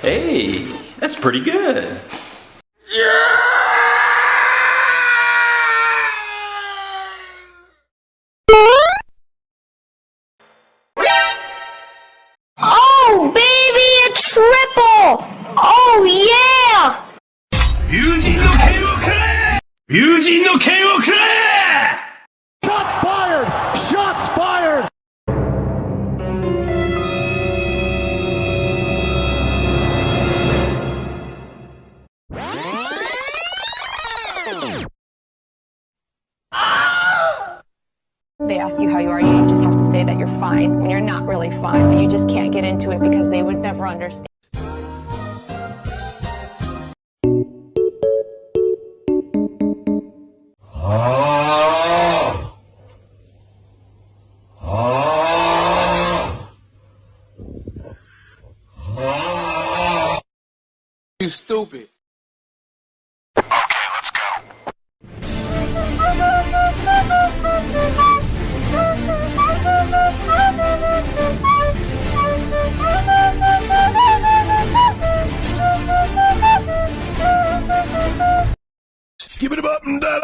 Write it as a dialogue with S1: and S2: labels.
S1: Hey, that's pretty good.
S2: Oh, baby, a triple! Oh, yeah!
S3: 友人の剣をくれ！友人の剣をくれ！
S4: Shots fired! Shots fired!
S5: They ask you how you are, you just have to say that you're fine when you're not really fine, but you just can't get into it because they would never understand.
S6: You stupid.
S3: Skip it up and down.